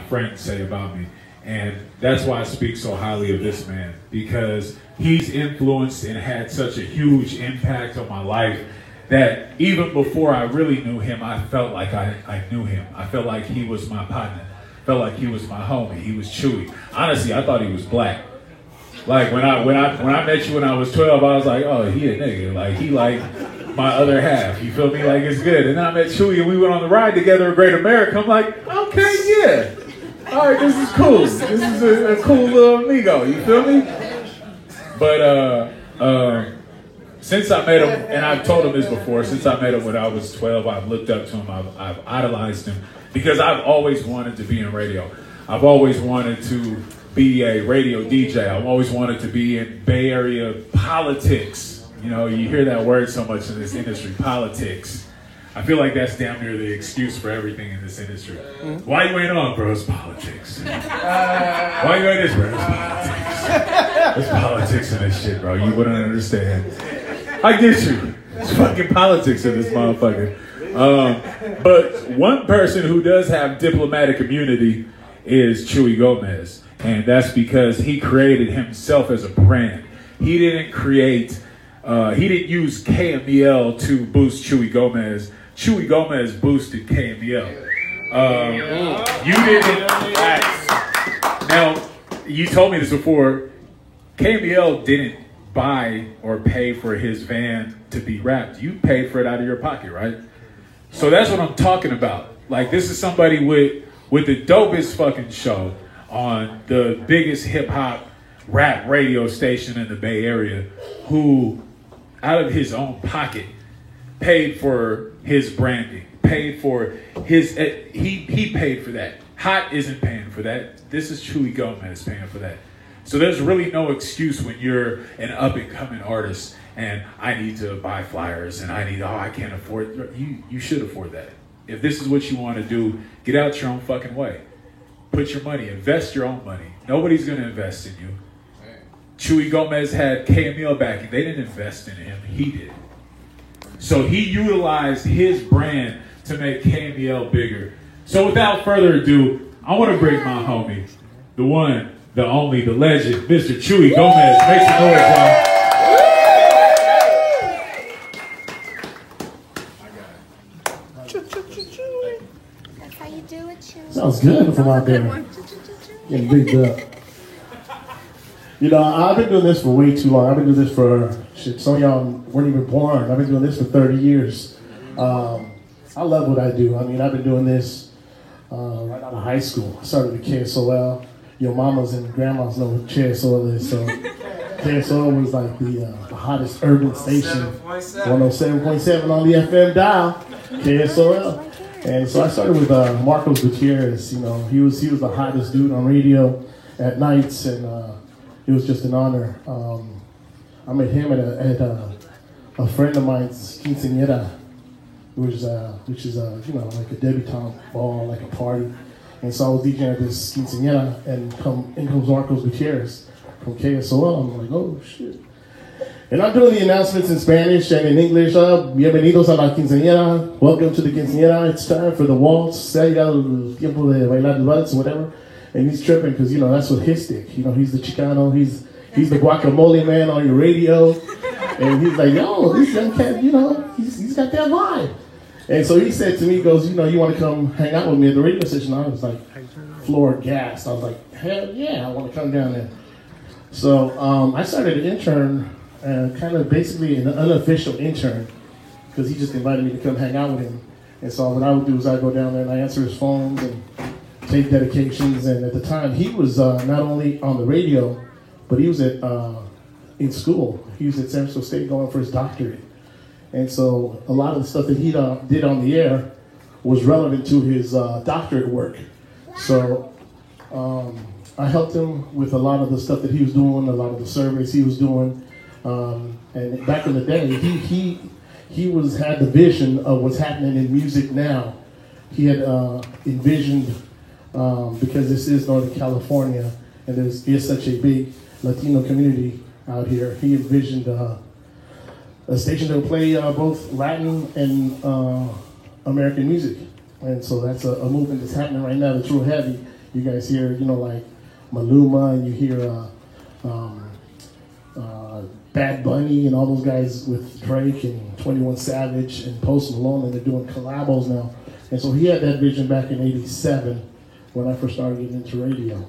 friends say about me. And that's why I speak so highly of this man, because he's influenced and had such a huge impact on my life that even before I really knew him, I felt like I knew him. I felt like he was my partner. Felt like he was my homie. He was Chewy. Honestly, I thought he was black. Like when I met you when I was 12, I was like, oh, he a nigga. Like he like my other half. You feel me? Like it's good. And then I met Chewy and we went on the ride together in Great America. I'm like, okay, yeah. All right, this is cool. This is a cool little amigo. You feel me? But since I met him, and I've told him this before, since I met him when I was 12, I've looked up to him. I've idolized him because I've always wanted to be in radio. I've always wanted to be a radio DJ. I've always wanted to be in Bay Area politics. You know, you hear that word so much in this industry, politics. I feel like that's damn near the excuse for everything in this industry. Why you ain't on, bro? It's politics. Why you ain't this, bro? It's politics. There's politics in this shit, bro. You wouldn't understand. I get you. It's fucking politics in this motherfucker. But one person who does have diplomatic immunity is Chewy Gomez. And that's because he created himself as a brand. He didn't create, he didn't use KMEL to boost Chewy Gomez. Chewy Gomez boosted KMEL. You didn't. Now, you told me this before. KMEL didn't buy or pay for his van to be wrapped. You paid for it out of your pocket, right? So that's what I'm talking about. Like, this is somebody with the dopest fucking show on the biggest hip hop rap radio station in the Bay Area, who out of his own pocket paid for his branding, paid for his, he paid for that. Hot isn't paying for that. This is Chewy Gomez paying for that. So there's really no excuse when you're an up and coming artist and I need to buy flyers and I can't afford, you should afford that. If this is what you want to do, get out your own fucking way. Put your money, invest your own money. Nobody's going to invest in you. Chewy Gomez had KML backing. They didn't invest in him. He did. So he utilized his brand to make KML bigger. So without further ado, I want to bring my homie, the one, the only, the legend, Mr. Chewy Gomez. Make some noise, y'all. That's how you do it, Chewy. Sounds good from out there. Getting bigged up. You know, I've been doing this for way too long. I've been doing this for, shit, some of y'all weren't even born. I've been doing this for 30 years. I love what I do. I mean, I've been doing this right out of high school. I started with KSOL. Your mamas and grandmas know what KSOL is. So KSOL was like the hottest urban station. 107.7 on the FM dial. KSOL. And so I started with Marcos Gutierrez. You know, he was the hottest dude on radio at nights, and it was just an honor. I met him at a friend of mine's quinceañera, which is you know, like a debutante ball, like a party. And so I was DJing at this quinceañera, and in comes Marcos Gutierrez from KSOL. I'm like, oh shit. And I'm doing the announcements in Spanish and in English. Bienvenidos a la quinceañera. Welcome to the quinceañera. It's time for the waltz. Se ha llegado el tiempo de bailar el vals, whatever. And he's tripping because, you know, that's what his stick. You know, he's the Chicano. He's the guacamole man on your radio. And he's like, yo, this young cat, you know, he's got that vibe. And so he said to me, he goes, you know, you want to come hang out with me at the radio station? I was like, floor gassed. I was like, hell yeah, I want to come down there. So I started an intern, kind of basically an unofficial intern, because he just invited me to come hang out with him. And so what I would do is I'd go down there and I answer his phones and take dedications. And at the time, he was not only on the radio, but he was in school. He was at San Francisco State going for his doctorate. And so a lot of the stuff that he did on the air was relevant to his doctorate work. So I helped him with a lot of the stuff that he was doing, a lot of the surveys he was doing. And back in the day, he had the vision of what's happening in music now. He had envisioned, because this is Northern California, and there is such a big Latino community out here, he envisioned a station that would play both Latin and American music. And so that's a movement that's happening right now that's real heavy. you guys hear, like Maluma, and you hear Bad Bunny and all those guys with Drake and 21 Savage and Post Malone, and they're doing collabos now. And so he had that vision back in '87 when I first started getting into radio.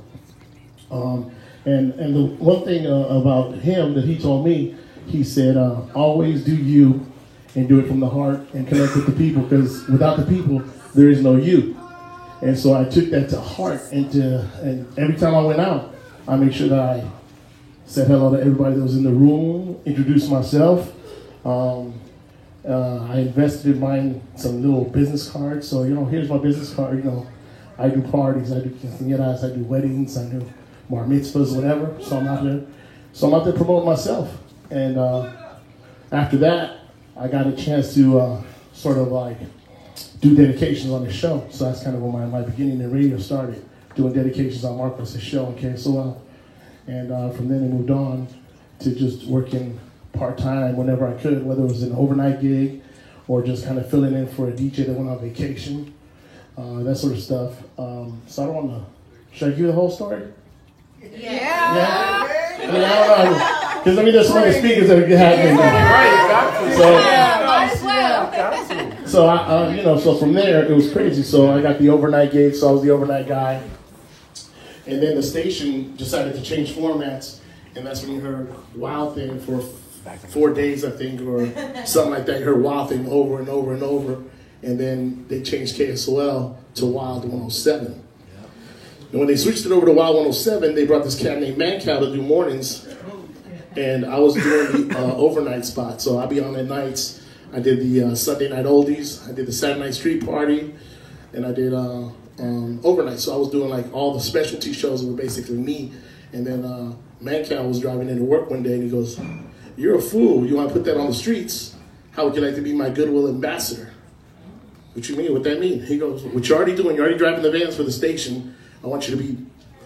And the one thing about him that he told me, he said, always do you and do it from the heart and connect with the people, because without the people, there is no you. And so I took that to heart, and every time I went out, I made sure that I said hello to everybody that was in the room, introduced myself. I invested in mine some little business cards. So, here's my business card. I do parties, I do quinceañeras, I do weddings, I do bar mitzvahs, whatever. So I'm out there promoting myself. And after that, I got a chance to sort of like do dedications on the show. So that's kind of when my beginning in radio started, doing dedications on Marcos' show on KSOL. And from then I moved on to just working part-time whenever I could, whether it was an overnight gig or just kind of filling in for a DJ that went on vacation, that sort of stuff. So I don't want to, should I give you the whole story? Yeah? I mean, I don't know. Because, there's some other speakers that are happening. Right, so from there, it was crazy. So I got the overnight gig, so I was the overnight guy. And then the station decided to change formats, and that's when you heard Wild Thing for 4 days, I think, or something like that. You heard Wild Thing over and over and over, and then they changed KSOL to Wild 107. And when they switched it over to Wild 107, they brought this cat named Mancow to do mornings, and I was doing the overnight spot. So I'd be on at nights. I did the Sunday Night Oldies, I did the Saturday Night Street Party, and I did overnight. So I was doing like all the specialty shows that were basically me. And then Mancow was driving into work one day, and he goes, "You're a fool. You want to put that on the streets? How would you like to be my goodwill ambassador?" "What you mean? What that mean?" He goes, "What you're already doing, you're already driving the vans for the station. I want you to be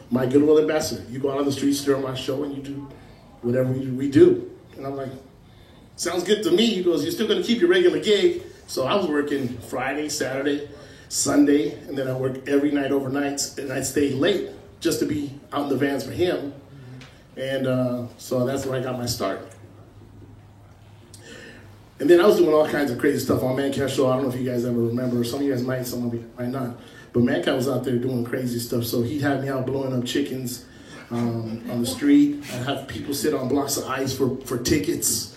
my goodwill ambassador. You go out on the streets during my show and you do whatever we do." And I'm like, "Sounds good to me." He goes, "You're still going to keep your regular gig." So I was working Friday, Saturday, Sunday, and then I worked every night overnights, and I'd stay late just to be out in the vans for him. And so that's where I got my start. And then I was doing all kinds of crazy stuff on Mancow Show. I don't know if you guys ever remember. Some of you guys might, some of you might not. But Mancow was out there doing crazy stuff. So he'd have me out blowing up chickens on the street. I'd have people sit on blocks of ice for tickets.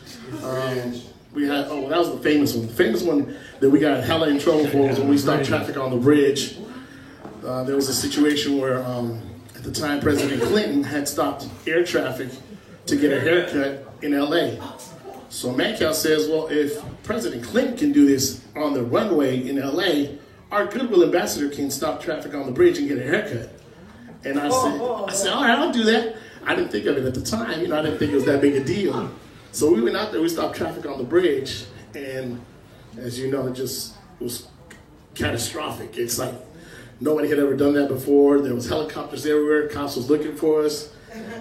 We had, that was the famous one. The famous one that we got hella in trouble for was when we stopped traffic on the bridge. There was a situation where, at the time, President Clinton had stopped air traffic to get a haircut in LA. So Mancow says, well, if President Clinton can do this on the runway in LA, our goodwill ambassador can stop traffic on the bridge and get a haircut. And I said, all right, I'll do that. I didn't think of it at the time. I didn't think it was that big a deal. So we went out there, we stopped traffic on the bridge, and as you know, it was catastrophic. It's like nobody had ever done that before. There was helicopters everywhere. Cops was looking for us.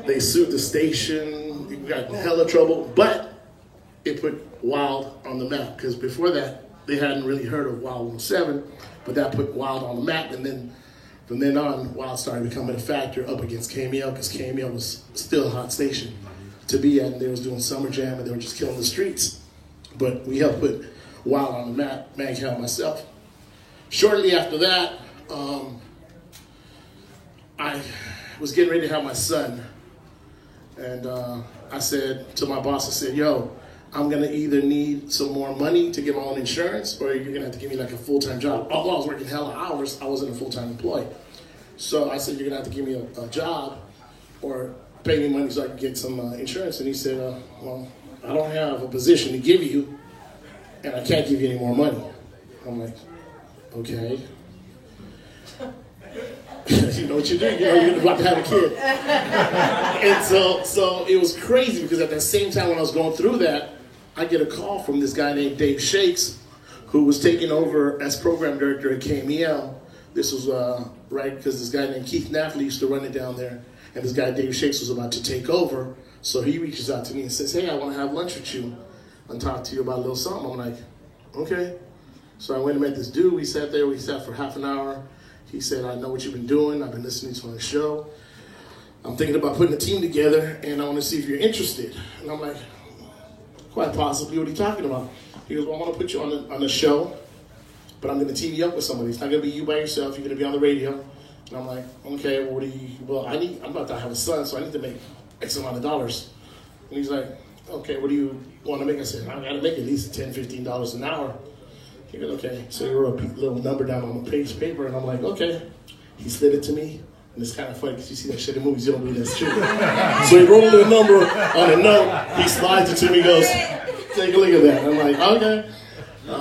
They sued the station. We got in hella trouble, but it put Wild on the map, because before that, they hadn't really heard of Wild 107, but that put Wild on the map, and then from then on, Wild started becoming a factor up against KMEL, because KMEL was still a hot station to be at, and they was doing Summer Jam, and they were just killing the streets. But we helped put Wild on the map, Mancow and myself. Shortly after that, I was getting ready to have my son, and I said to my boss, I said, yo, I'm gonna either need some more money to get my own insurance, or you're gonna have to give me like a full-time job. Although I was working hella hours, I wasn't a full-time employee. So I said, you're gonna have to give me a job, or pay me money so I can get some insurance. And he said, well, I don't have a position to give you, and I can't give you any more money. I'm like, okay. You know what you do, you're about to have a kid. And so it was crazy, because at that same time when I was going through that, I get a call from this guy named Dave Shakes, who was taking over as program director at KMEL. This was right because this guy named Keith Nafley used to run it down there, and this guy Dave Shakes was about to take over. So he reaches out to me and says, hey, I want to have lunch with you and talk to you about a little something. I'm like, okay. So I went and met this dude. We sat there. We sat for half an hour. He said, I know what you've been doing. I've been listening to the show. I'm thinking about putting a team together, and I want to see if you're interested. And I'm like, quite possibly. What are you talking about? He goes, well, I want to put you on the show, but I'm going to team you up with somebody. It's not going to be you by yourself. You're going to be on the radio. And I'm like, okay, well, I'm about to have a son, so I need to make X amount of dollars. And he's like, okay, what do you want to make? I said, I got to make at least $10, $15 an hour. He goes, okay. So he wrote a little number down on a page of paper, and I'm like, okay. He slid it to me, and it's kind of funny because you see that shit in movies, you don't believe that's true. So he wrote a little number on a note, he slides it to me, goes, take a look at that. And I'm like, okay.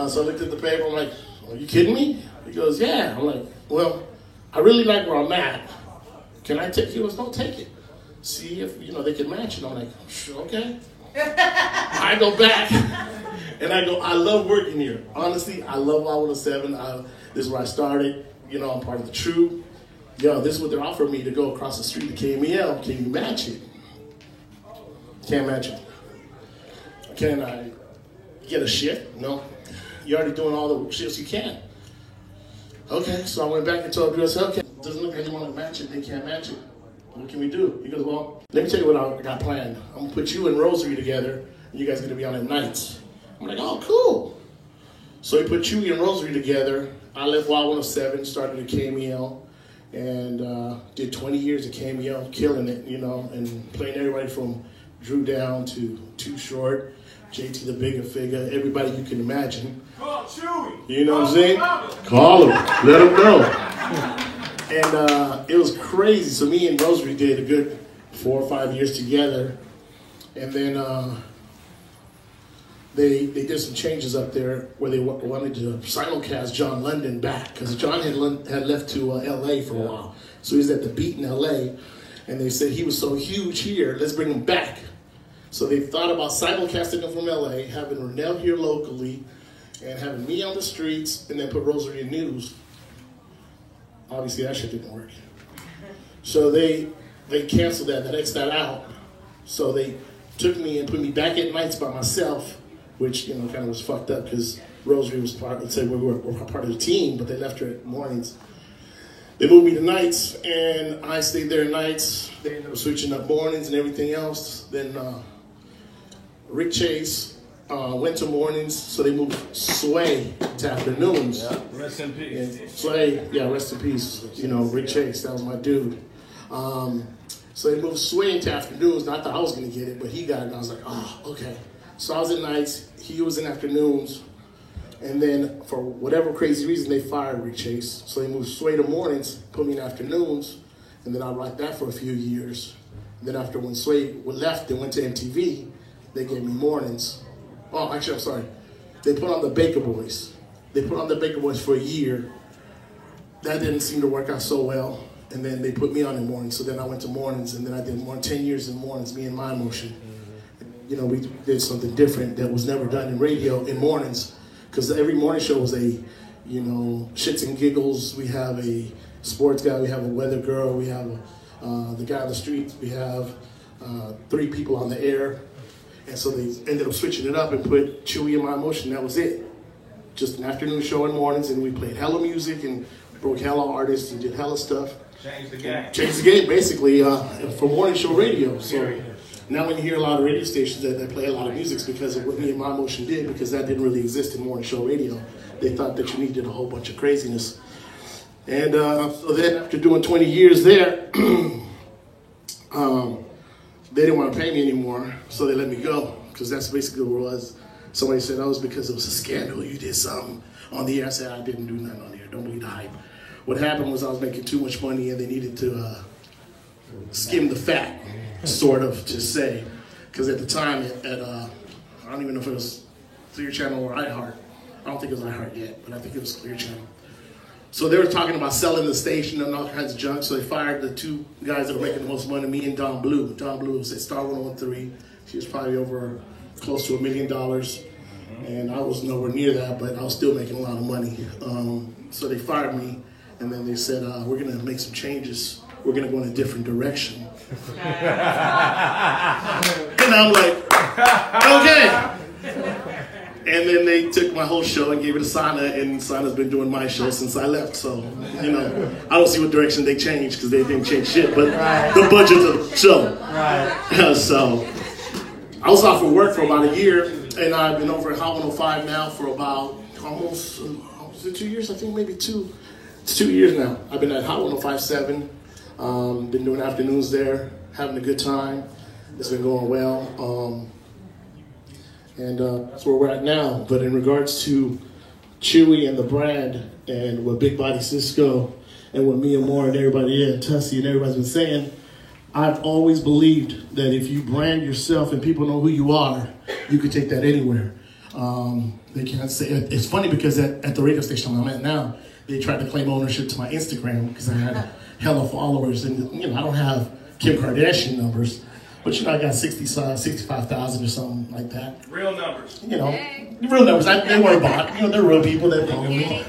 So I looked at the paper, I'm like, are you kidding me? He goes, yeah. I'm like, well, I really like where I'm at. Can I take it? He goes, don't take it. See if, they can match it. I'm like, sure, okay. I go back, and I go, I love working here. Honestly, I love Y107. This is where I started. I'm part of the True. This is what they're offering me to go across the street to KMEL. Can you match it? Can't match it. Can I get a shift? No. You're already doing all the shifts you can. Okay, so I went back and told Drew, okay, doesn't look like you want to match it, they can't match it. What can we do? He goes, well, let me tell you what I got planned. I'm going to put you and Rosary together, and you guys are going to be on at nights. I'm like, oh, cool. So he put Chewy and Rosary together. I left Y107, started at KMEL, and did 20 years at KMEL, killing it, and playing everybody from Drew Down to Too Short, JT the Bigger Figure, everybody you can imagine. Call Chewy. You know what I'm saying? Call him. Let him know. And it was crazy. So me and Rosary did a good 4 or 5 years together. And then they did some changes up there where they wanted to simulcast John London back. Because John had left to L.A. for a while. So he was at the Beat in L.A. And they said he was so huge here, let's bring him back. So they thought about simulcasting him from L.A., having Rennell here locally, and having me on the streets, and then put Rosary in News. Obviously, that shit didn't work. So they canceled that. They X'd that out. So they took me and put me back at nights by myself, which, kind of was fucked up because Rosary was we were part of the team, but they left her at mornings. They moved me to nights, and I stayed there nights. They ended up switching up mornings and everything else. Then Rick Chase went to mornings, so they moved Sway to afternoons. Yeah, rest in peace. And Sway, rest in peace. Rick Chase, that was my dude. So they moved Sway into afternoons, and I thought I was going to get it, but he got it, and I was like, oh, okay. So I was at nights, he was in afternoons, and then for whatever crazy reason, they fired Rick Chase. So they moved Sway to mornings, put me in afternoons, and then I liked that for a few years. And then after when Sway left and went to MTV, they gave me mornings. Oh, actually, I'm sorry. They put on the Baker Boys. They put on the Baker Boys for a year. That didn't seem to work out so well. And then they put me on in mornings. So then I went to mornings, and then I did 10 years in mornings, me and My Motion. We did something different that was never done in radio in mornings. Because every morning show was a, shits and giggles. We have a sports guy. We have a weather girl. We have the guy on the street. We have 3 people on the air. And so they ended up switching it up and put Chewy in My Motion. That was it. Just an afternoon show in mornings, and we played hella music and broke hella artists and did hella stuff. Changed the game. Changed the game, basically, for morning show radio. So now when you hear a lot of radio stations that play a lot of music, it's because of what me and My Motion did, because that didn't really exist in morning show radio. They thought that you needed a whole bunch of craziness. And so then after doing 20 years there, they didn't want to pay me anymore, so they let me go, because that's basically what it was. Somebody said, oh, it was because it was a scandal. You did something on the air. I said, I didn't do nothing on the air. Don't believe the hype. What happened was I was making too much money, and they needed to skim the fat, sort of, to say. Because at the time, I don't even know if it was Clear Channel or iHeart. I don't think it was iHeart yet, but I think it was Clear Channel. So they were talking about selling the station and all kinds of junk. So they fired the 2 guys that were making the most money, me and Don Blue. Don Blue was at Star 101.3. She was probably over close to $1 million. And I was nowhere near that, but I was still making a lot of money. So they fired me, and then they said, we're going to make some changes. We're going to go in a different direction. And I'm like, okay. And then they took my whole show and gave it to Sana, and Sana's been doing my show since I left. So, you know, I don't see what direction they changed because they didn't change shit, but the budget of the show. Right. So, I was off of work for about a year, and I've been over at Hot 105 now for about almost, is it 2 years? I think maybe two. It's 2 years now. I've been at Hot 105.7, been doing afternoons there, having a good time. It's been going well. And that's where we're at now. But in regards to Chewy and the brand and what Big Body Cisco and what me and Moore and everybody and Tussie and everybody's been saying, I've always believed that if you brand yourself and people know who you are, you could take that anywhere. They can't say it's funny because at the radio station I'm at now, they tried to claim ownership to my Instagram because I had hella followers, and you know I don't have Kim Kardashian numbers. But you know, I got 65,000 or something like that. Real numbers. You know, real numbers. They weren't bought. You know, they're real people that follow me.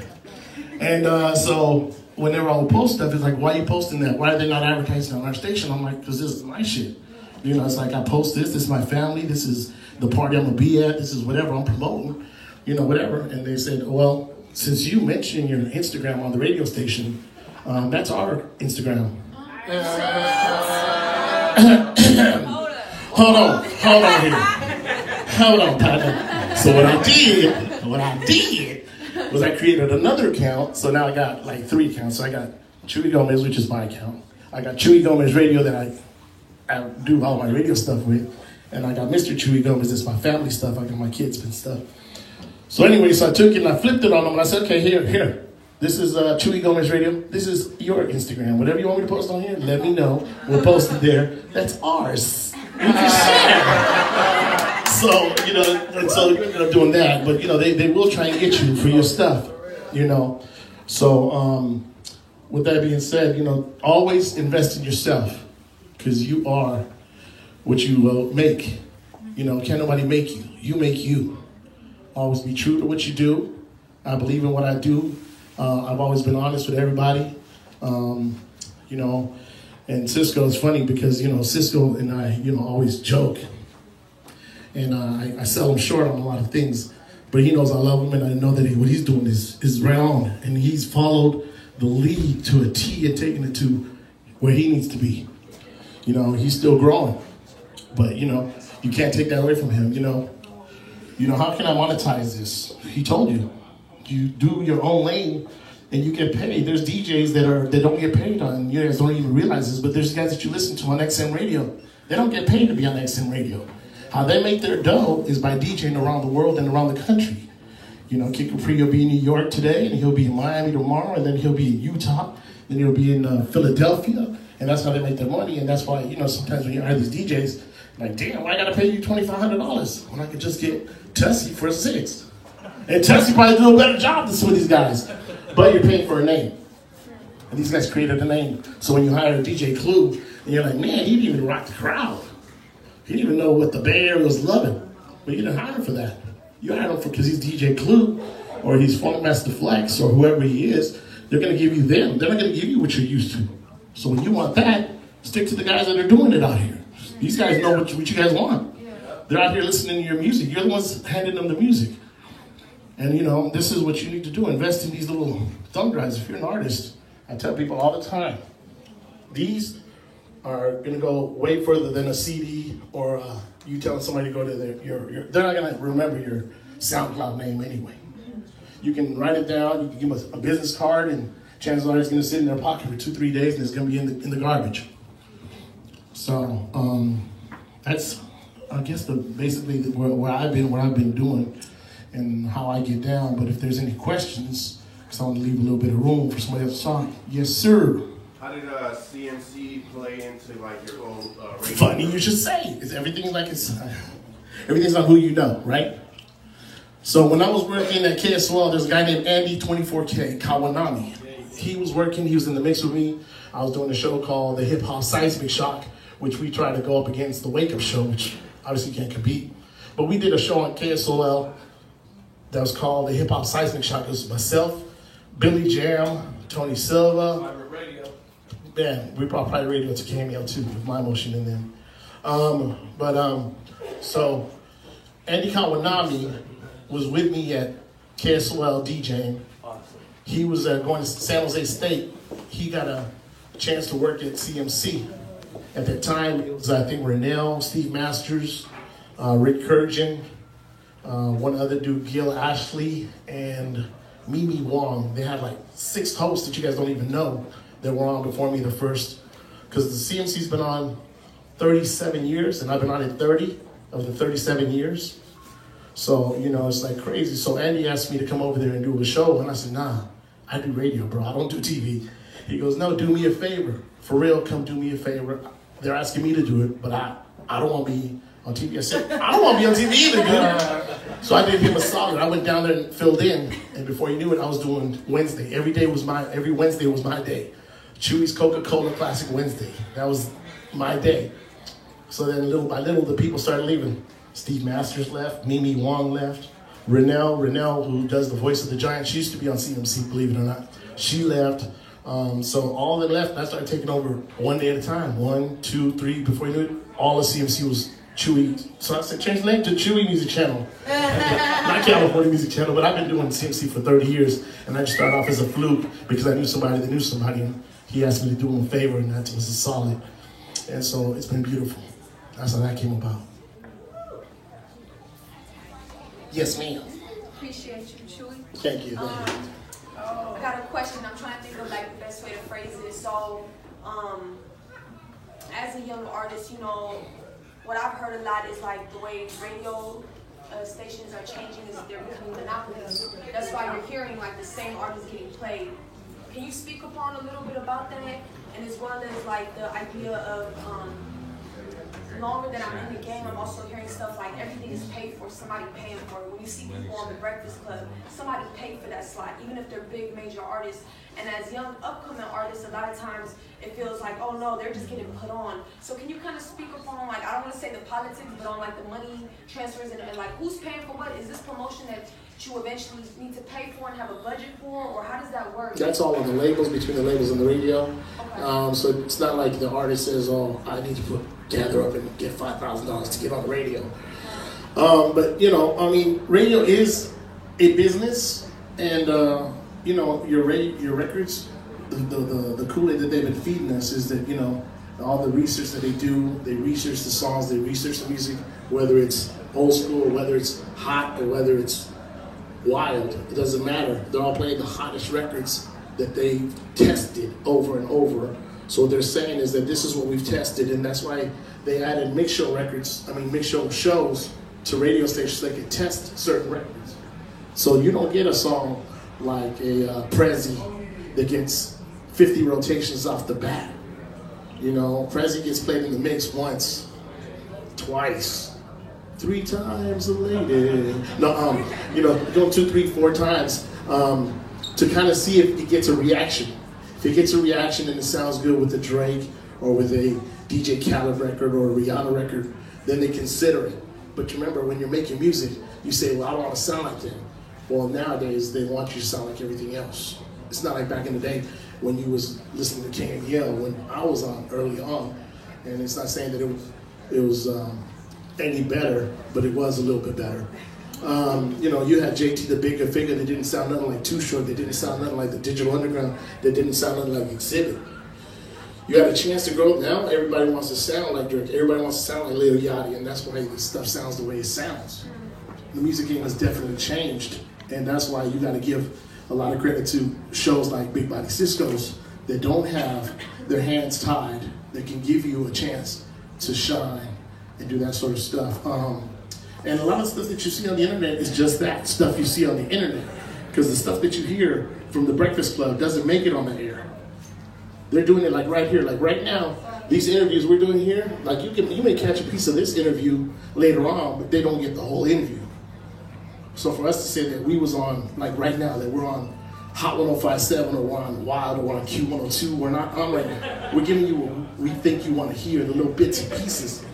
And so whenever I would post stuff, it's like, why are you posting that? Why are they not advertising on our station? I'm like, because this is my shit. You know, it's like I post this. This is my family. This is the party I'm going to be at. This is whatever I'm promoting. You know, whatever. And they said, well, since you mentioned your Instagram on the radio station, that's our Instagram. Hold on here. Hold on, partner. So what I did was I created another account. So now I got like 3 accounts. So I got Chewy Gomez, which is my account. I got Chewy Gomez Radio that I do all my radio stuff with. And I got Mr. Chewy Gomez, that's my family stuff. I got my kids and stuff. So anyway, so I took it and I flipped it on them and I said, okay, here. This is Chewy Gomez Radio. This is your Instagram. Whatever you want me to post on here, let me know. We'll post it there. That's ours. We can share. So, you know, and so they're doing that. But, you know, they will try and get you for your stuff, you know. So, with that being said, you know, always invest in yourself because you are what you make. You know, can't nobody make you. You make you. Always be true to what you do. I believe in what I do. I've always been honest with everybody, you know, and Cisco is funny because, you know, Cisco and I, you know, always joke. And I sell him short on a lot of things, but he knows I love him and I know that what he's doing is right on. And he's followed the lead to a T and taken it to where he needs to be. You know, he's still growing, but, you know, you can't take that away from him, you know. You know, how can I monetize this? He told you. You do your own lane and you get paid. There's DJs that don't get paid on, you guys don't even realize this, but there's guys that you listen to on XM radio. They don't get paid to be on XM radio. How they make their dough is by DJing around the world and around the country. You know, Kid Capri will be in New York today, and he'll be in Miami tomorrow, and then he'll be in Utah, then he'll be in Philadelphia, and that's how they make their money. And that's why, you know, sometimes when you hire these DJs, like, damn, why I gotta pay you $2,500 when I could just get Tussie for $6? And Tussie probably do a better job than some of these guys. But you're paying for a name. And these guys created a name. So when you hire a DJ Clue, and you're like, man, he didn't even rock the crowd. He didn't even know what the Bay Area was loving. But you didn't hire him for that. You hired him because he's DJ Clue, or he's Funkmaster Flex, or whoever he is. They're going to give you them. They're not going to give you what you're used to. So when you want that, stick to the guys that are doing it out here. These guys know what you guys want. They're out here listening to your music. You're the ones handing them the music. And, you know, this is what you need to do. Invest in these little thumb drives. If you're an artist, I tell people all the time, these are going to go way further than a CD or you telling somebody to go to your they're not going to remember your SoundCloud name anyway. You can write it down. You can give them a business card, and chances are it's going to sit in their pocket for 2-3 days, and it's going to be in the garbage. So that's, I guess, basically where I've been doing, and how I get down. But if there's any questions, because I want to leave a little bit of room for somebody else to talk. Yes, sir. How did CMC play into like your own radio? Funny you should say. Everything's on who you know, right? So when I was working at KSOL, there's a guy named Andy 24K Kawanami. He was in the mix with me. I was doing a show called the Hip Hop Seismic Shock, which we tried to go up against the Wake Up Show, which obviously can't compete. But we did a show on KSOL that was called the Hip Hop Seismic Shock. It was myself, Billy Jam, Tony Silva. Yeah, we brought Private Radio to Cameo too, with my motion in there. So Andy Kawanami was with me at KSOL DJing. He was going to San Jose State. He got a chance to work at CMC. At that time, it was, I think, Renell, Steve Masters, Rick Kurjan, one other dude, Gil Ashley, and Mimi Wong. They had like 6 hosts that you guys don't even know that were on before me the first. Because the CMC's been on 37 years, and I've been on it 30 of the 37 years. So, you know, it's like crazy. So Andy asked me to come over there and do a show, and I said, nah, I do radio, bro. I don't do TV. He goes, no, do me a favor. For real, come do me a favor. They're asking me to do it, but I don't want to be on TV. I said, I don't want to be on TV either, dude. So I did him a solid. I went down there and filled in, and before you knew it, I was doing Wednesday. Every Wednesday was my day. Chewy's Coca-Cola Classic Wednesday. That was my day. So then little by little, the people started leaving. Steve Masters left, Mimi Wong left, Renell, who does the voice of the Giant, she used to be on CMC, believe it or not. She left. So all that left, I started taking over one day at a time. 1, 2, 3, before you knew it, all of CMC was Chewy. So I said, change the name to Chewy Music Channel. Not California Music Channel, but I've been doing CMC for 30 years, and I just started off as a fluke because I knew somebody that knew somebody, and he asked me to do him a favor, and that was a solid. And so it's been beautiful. That's how that came about. Yes, ma'am. Appreciate you, Chewy. Thank you. I got a question. I'm trying to think of like the best way to phrase it. So, as a young artist, you know, what I've heard a lot is like the way radio stations are changing is they're becoming monopolies. That's why you're hearing like the same artists getting played. Can you speak upon a little bit about that? And as well as like the idea of longer that I'm in the game, I'm also hearing stuff like everything is paid for, somebody paying for it. When you see people on the Breakfast Club, somebody paid for that slot, even if they're big major artists. And as young upcoming artists, a lot of times it feels like, oh no, they're just getting put on. So can you kind of speak upon, like, I don't want to say the politics, but on like the money transfers and like who's paying for what? Is this promotion that you eventually need to pay for and have a budget for, or how does that work? That's all on the labels, between the labels and the radio. Okay. So it's not like the artist says, oh, I need to gather up and get $5,000 to get on the radio. But, you know, I mean, radio is a business, and, you know, your records, the Kool-Aid that they've been feeding us is that, you know, all the research that they do, they research the songs, they research the music, whether it's old school, or whether it's hot, or whether it's wild, it doesn't matter. They're all playing the hottest records that they've tested over and over. So what they're saying is that this is what we've tested, and that's why they added mix show shows to radio stations so they could test certain records. So you don't get a song like a Prezi that gets 50 rotations off the bat. You know, Prezi gets played in the mix once, twice, 3 times a lady. No, you know, go 2, 3, 4 times to kind of see if it gets a reaction. If it gets a reaction and it sounds good with a Drake or with a DJ Khaled record or a Rihanna record, then they consider it. But remember, when you're making music, you say, well, I don't want to sound like them. Well, nowadays, they want you to sound like everything else. It's not like back in the day when you was listening to KMEL, when I was on early on, and it's not saying that it was any better, but it was a little bit better. You know, you had JT the Bigger Figure that didn't sound nothing like Too Short, that didn't sound nothing like the Digital Underground, that didn't sound nothing like Exhibit. You had a chance to grow. Now everybody wants to sound like Drake, everybody wants to sound like Lil Yachty, and that's why this stuff sounds the way it sounds. The music game has definitely changed, and that's why you got to give a lot of credit to shows like Big Body Cisco's that don't have their hands tied, that can give you a chance to shine and do that sort of stuff. And a lot of stuff that you see on the internet is just that, stuff you see on the internet. Because the stuff that you hear from the Breakfast Club doesn't make it on the air. They're doing it like right here, like right now, these interviews we're doing here, like you may catch a piece of this interview later on, but they don't get the whole interview. So for us to say that we was on, like right now, that we're on Hot 105.7 or we're on Wild or we're on Q102, we're not on right now. We're giving you what we think you want to hear, the little bits and pieces.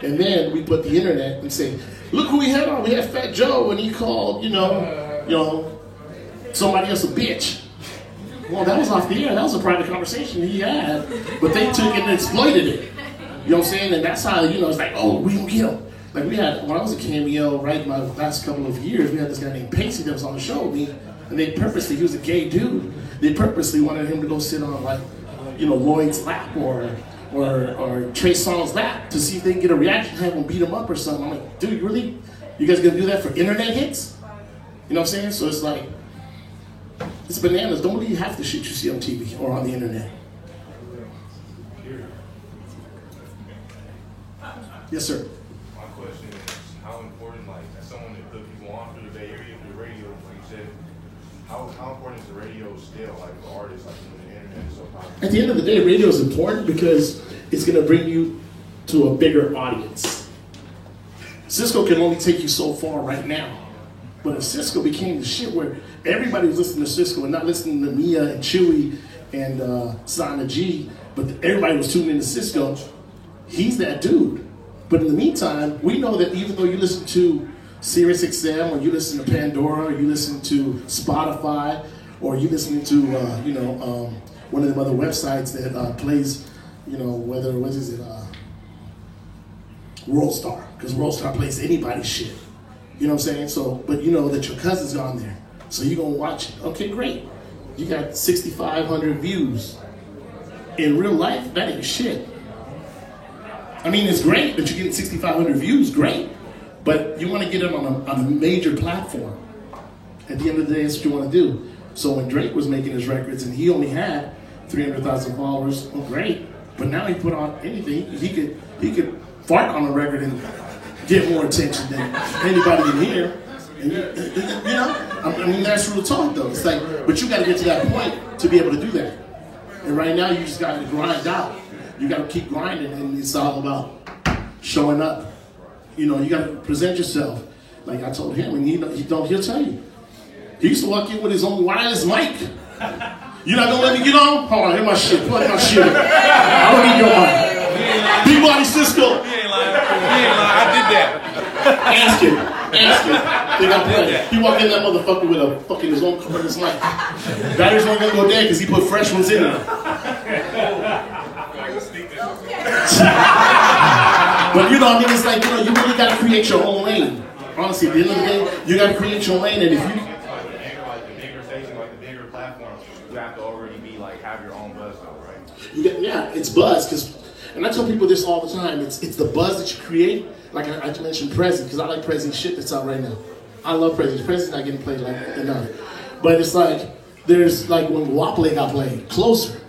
And then we put the internet and say, look who we had on. We had Fat Joe, and he called, you know, somebody else a bitch. Well, that was off the air. That was a private conversation he had, but they took it and exploited it. You know what I'm saying? And that's how, you know, it's like, oh, we don't get him. Like we had, when I was a Cameo, right, my last couple of years, we had this guy named Pacey that was on the show with me, and they purposely, he was a gay dude, they purposely wanted him to go sit on like, you know, Lloyd's lap or Trey Songz's lap to see if they can get a reaction, have him beat him up or something. I'm like, dude, really? You guys gonna do that for internet hits? You know what I'm saying? So it's like, it's bananas. Don't believe half the shit you see on TV or on the internet. Yes, sir. My question is, how important, like, as someone that put people on through the Bay Area, through the radio, like you said, how important is the radio still, like, for artists, like, when the internet is so popular? At the end of the day, radio is important because it's going to bring you to a bigger audience. Cisco can only take you so far right now. But if Cisco became the shit where everybody was listening to Cisco and not listening to Mia and Chewy and Sana G, but everybody was tuning into Cisco, he's that dude. But in the meantime, we know that even though you listen to SiriusXM or you listen to Pandora or you listen to Spotify or you listen to, one of them other websites that plays, what is it, WorldStar, because WorldStar plays anybody's shit. You know what I'm saying? So, but you know that your cousin's on there. So you're going to watch it. Okay, great. You got 6,500 views. In real life, that ain't shit. I mean, it's great that you're getting 6,500 views, great. But you want to get it on a major platform. At the end of the day, that's what you want to do. So when Drake was making his records and he only had 300,000 followers, well, great. But now he put on anything. He could fart on a record and get more attention than anybody in here. And I mean, that's real talk though. It's like, but you got to get to that point to be able to do that. And right now, you just got to grind out. You got to keep grinding, and it's all about showing up. You know, you got to present yourself. Like I told him, and he'll tell you. He used to walk in with his own wireless mic. You're not gonna let me get on? Hold on, here's my shit. Plug my shit. I don't need your mic. Big Body Cisco. He ain't lying. I did that. Ask him. They got play. He walked in that motherfucker with a fucking his own wireless mic. Batteries weren't gonna go dead because he put fresh ones in there. But you know, I mean, it's like, you know, you really got to create your own lane. Honestly, at the end of the day, you got to create your lane, and if you... Like the bigger station, like the bigger platforms, you have to already be, like, have your own buzz though, right? Yeah, it's buzz, because, and I tell people this all the time, it's the buzz that you create. Like I mentioned Prezi, because I like Prezi's shit that's out right now. I love Prezi. Prezi's not getting played like enough. But it's like, there's like when Guapole got played, Closer.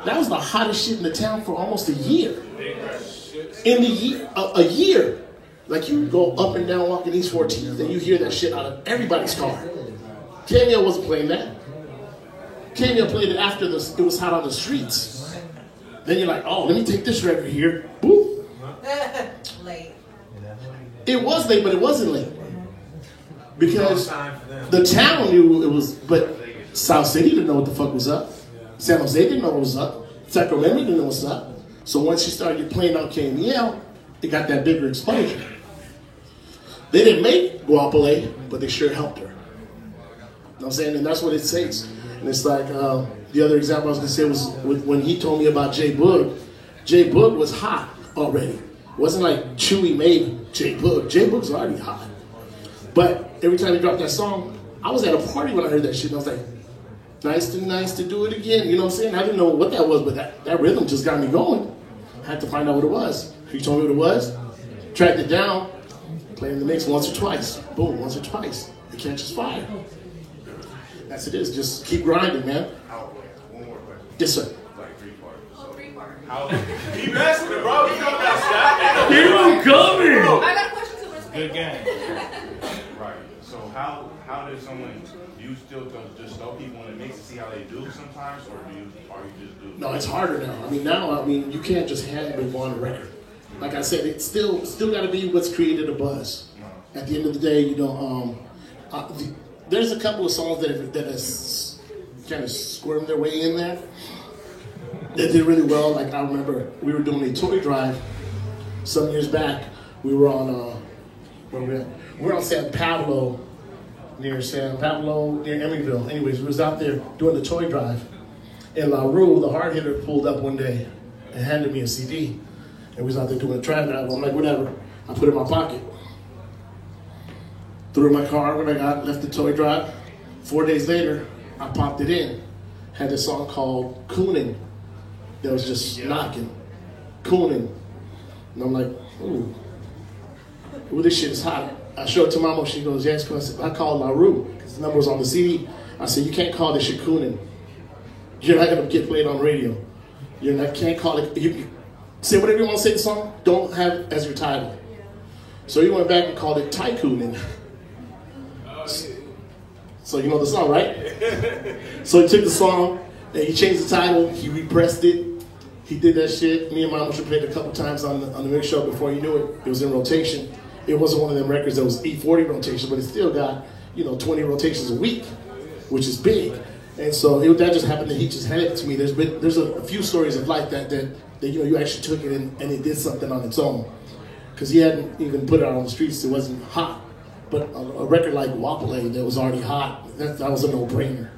That was the hottest shit in the town for almost a year. In the year, a year. Like you go up and down walking East 14th and you hear that shit out of everybody's car. Cameo wasn't playing that. Cameo played it after it was hot on the streets. Then you're like, oh, let me take this record here. Boop. Late. It was late, but it wasn't late. Because the town knew it was, but South City didn't know what the fuck was up. San Jose didn't know what was up. Sacramento didn't know what's up. So once you started playing out KMEL, it got that bigger exposure. They didn't make Guapole, but they sure helped her. You know what I'm saying? And that's what it takes. And it's like, the other example I was going to say was when he told me about J Boog. J Boog was hot already. It wasn't like Chewy made J Boog. J Boog's already hot. But every time he dropped that song, I was at a party when I heard that shit, and I was like, nice to do it again. You know what I'm saying? I didn't know what that was, but that rhythm just got me going. I had to find out what it was. He told me what it was, tracked it down, played in the mix once or twice. Boom, once or twice. It catches fire. That's it is. Just keep grinding, man. One more question. Yes, sir. Like 3 parts. Oh, 3-part. How? Keep asking it, bro. You know that Here you coming. I got a question too. Let's Good game. Right. So how does someone, do you still just throw people in the mix to see how they do sometimes, or are you just do? No, it's harder now. I mean, you can't just hand them on a record. Like I said, it's still got to be what's created a buzz. At the end of the day, you know, there's a couple of songs that has kind of squirmed their way in there that did really well. Like I remember we were doing a toy drive some years back. We were on where we at? We're on San Pablo, near Emeryville. Anyways, we was out there doing the toy drive. And La Rue, the hard hitter, pulled up one day and handed me a CD. And we was out there doing a drive. I'm like, whatever. I put it in my pocket. Threw it in my car when left the toy drive. 4 days later, I popped it in. Had this song called Coonin' that was just knocking. Coonin'. And I'm like, ooh, this shit is hot. I showed it to Mama, she goes, yes, because I called LaRue, because the number was on the CD. I said, you can't call this shit Coonin'. You're not gonna get played on radio. Can't call it, you say whatever you want to say the song, don't have it as your title. So he went back and called it Tycoonin'. So you know the song, right? So he took the song and he changed the title, he repressed it, he did that shit. Me and Mama played it a couple times on the mix show. Before you knew it, it was in rotation. It wasn't one of them records that was E40 rotation, but it still got, 20 rotations a week, which is big. And so that just happened that he just handed it to me. There's a few stories of like that you actually took it and it did something on its own. Because he hadn't even put it out on the streets, it wasn't hot. But a record like Wapale that was already hot, that was a no-brainer,